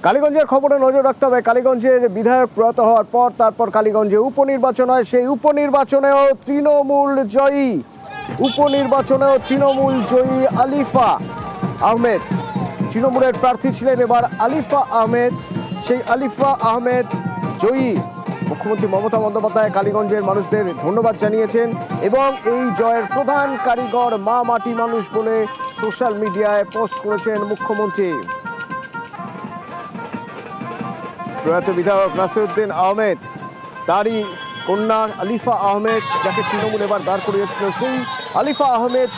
কালীগঞ্জের খবরে নজর রাখতে হবে। কালীগঞ্জের বিধায়ক প্রয়াত হওয়ার পর তারপর কালীগঞ্জে উপনির্বাচন হয়, সেই উপনির্বাচনেও তৃণমূল জয়ী। উপনির্বাচনেও তৃণমূল জয়ী আলিফা আহমেদ। তৃণমূলের প্রার্থী ছিলেন এবার আলিফা আহমেদ, সেই আলিফা আহমেদ জয়ী। মুখ্যমন্ত্রী মমতা বন্দ্যোপাধ্যায় কালীগঞ্জের মানুষদের ধন্যবাদ জানিয়েছেন এবং এই জয়ের প্রধান কারিগর মা মাটি মানুষ বলে সোশ্যাল মিডিয়ায় পোস্ট করেছেন মুখ্যমন্ত্রী। প্রয়াত বিধায়ক নাসিরউদ্দিন আহমেদ, তারই কন্যা আলিফা আহমেদ, যাকে তৃণমূল এবার দাঁড় করিয়েছিল, সেই আলিফা আহমেদ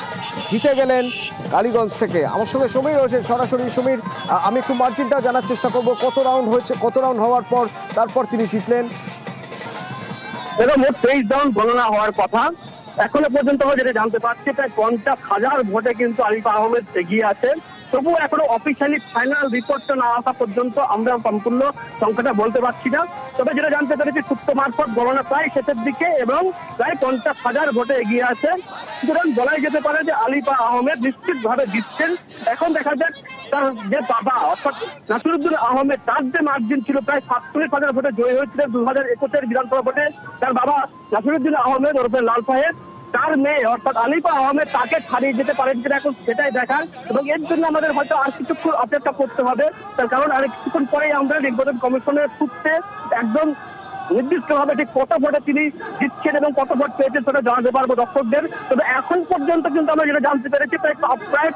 জিতে গেলেন কালীগঞ্জ থেকে। আমার সঙ্গে সমীর রয়েছেন সরাসরি। সমীর, আমি একটু মার্জিনটা জানার চেষ্টা করবো, কত রাউন্ড হয়েছে, কত রাউন্ড হওয়ার পর তারপর তিনি জিতলেন? মোট 23 রাউন্ড গণনা হওয়ার কথা। এখনো পর্যন্ত যেটা জানতে পারছি প্রায় 50,000 ভোটে কিন্তু আলিফা আহমেদ এগিয়ে আছেন। তবুও এখনো অফিসিয়ালি ফাইনাল রিপোর্টটা না আসা পর্যন্ত আমরা সম্পূর্ণ সংখ্যাটা বলতে পারছি না। তবে যেটা জানতে পেরেছি সূত্র মারফত গণনা প্রায় শেষের দিকে এবং প্রায় 50,000 ভোটে এগিয়ে আছে। সুতরাং বলাই যেতে পারে যে আলিফা আহমেদ নিশ্চিতভাবে জিতছেন। এখন দেখা যাক তার যে বাবা অর্থাৎ নাসিরউদ্দিন আহমেদ, তার যে মার্জিন ছিল প্রায় 47,000 ভোটে জয়ী হয়েছিলেন 2021 বিধানসভা ভোটে। তার বাবা নাসিরউদ্দিন আহমেদ ওরফে লাল সাহেব, তার মেয়ে অর্থাৎ আলিফা আহমেদ তাকে ছাড়িয়ে যেতে পারেন কিনা এখন সেটাই দেখার, এবং এর জন্য আমাদের হয়তো আর কিছুক্ষণ অপেক্ষা করতে হবে। তার কারণ আর কিছুক্ষণ পরেই আমরা নির্বাচন কমিশনের সূত্রে একদম নির্দিষ্টভাবে ঠিক কত ভোটে তিনি জিতছেন এবং কত ভোট পেয়েছেন সেটা জানাতে পারবো দর্শকদের। তবে এখন পর্যন্ত কিন্তু আমরা যেটা জানতে পেরেছি প্রায়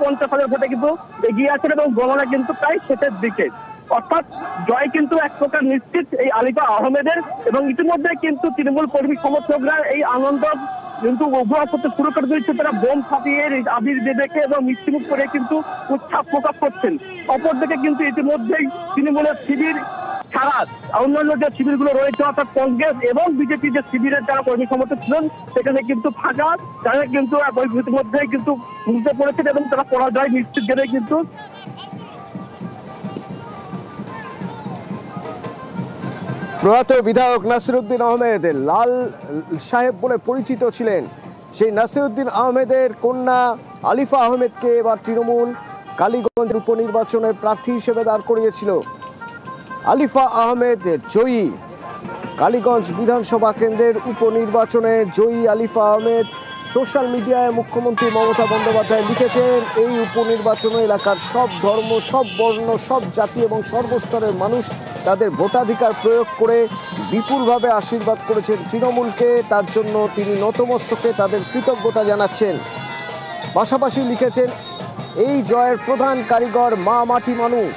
50,000 ভোটে কিন্তু এগিয়ে আছেন এবং গণনা কিন্তু প্রায় শেষের দিকে। অর্থাৎ জয় কিন্তু এক প্রকার নিশ্চিত এই আলিফা আহমেদের, এবং ইতিমধ্যে কিন্তু তৃণমূল কর্মী সমর্থকরা এই আনন্দ কিন্তু উপভোগ করতে শুরু করে দিয়েছে। তারা বোম ফাটিয়ে আবির দেখে এবং মিষ্টিমুখ করে কিন্তু উৎসাহ প্রকাশ করছেন। অপরদিকে কিন্তু ইতিমধ্যেই তৃণমূলের শিবির ছাড়া অন্যান্য যে শিবিরগুলো রয়েছে অর্থাৎ কংগ্রেস এবং বিজেপি যে শিবিরের যারা কর্মী সমর্থক ছিলেন সেখানে কিন্তু ফাঁকা, তারা কিন্তু ইতিমধ্যেই কিন্তু বুঝতে পড়েছেন এবং তারা পরাজয় নিশ্চিত জেনে কিন্তু প্রয়াত বিধায়ক নাসিরউদ্দিন আহমেদ লাল সাহেব বলে পরিচিত ছিলেন। সেই নাসিরউদ্দিন আহমেদের কন্যা আলিফা আহমেদকে এবার তৃণমূল কালীগঞ্জ উপনির্বাচনে প্রার্থী হিসেবে দাঁড় করিয়েছিল। আলিফা আহমেদ জয়ী। কালীগঞ্জ বিধানসভা কেন্দ্রের উপনির্বাচনে জয়ী আলিফা আহমেদ। সোশ্যাল মিডিয়ায় মুখ্যমন্ত্রী মমতা বন্দ্যোপাধ্যায় লিখেছেন, এই উপনির্বাচনে এলাকার সব ধর্ম, সব বর্ণ, সব জাতি এবং সর্বস্তরের মানুষ তাদের ভোটাধিকার প্রয়োগ করে বিপুলভাবে আশীর্বাদ করেছেন তৃণমূলকে। তার জন্য তিনি নতমস্তকে তাদের কৃতজ্ঞতা জানাচ্ছেন। পাশাপাশি লিখেছেন, এই জয়ের প্রধান কারিগর মা মাটি মানুষ।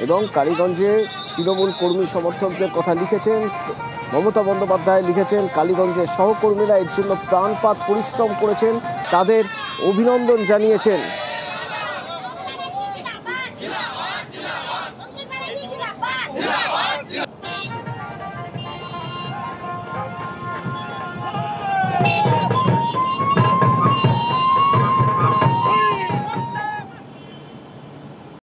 এবং কালীগঞ্জে তৃণমূল কর্মী সমর্থকদের কথা লিখেছেন মমতা বন্দ্যোপাধ্যায়, লিখেছেন কালীগঞ্জের সহকর্মীরা এর জন্য প্রাণপাত পরিশ্রম করেছেন, তাদের অভিনন্দন জানিয়েছেন।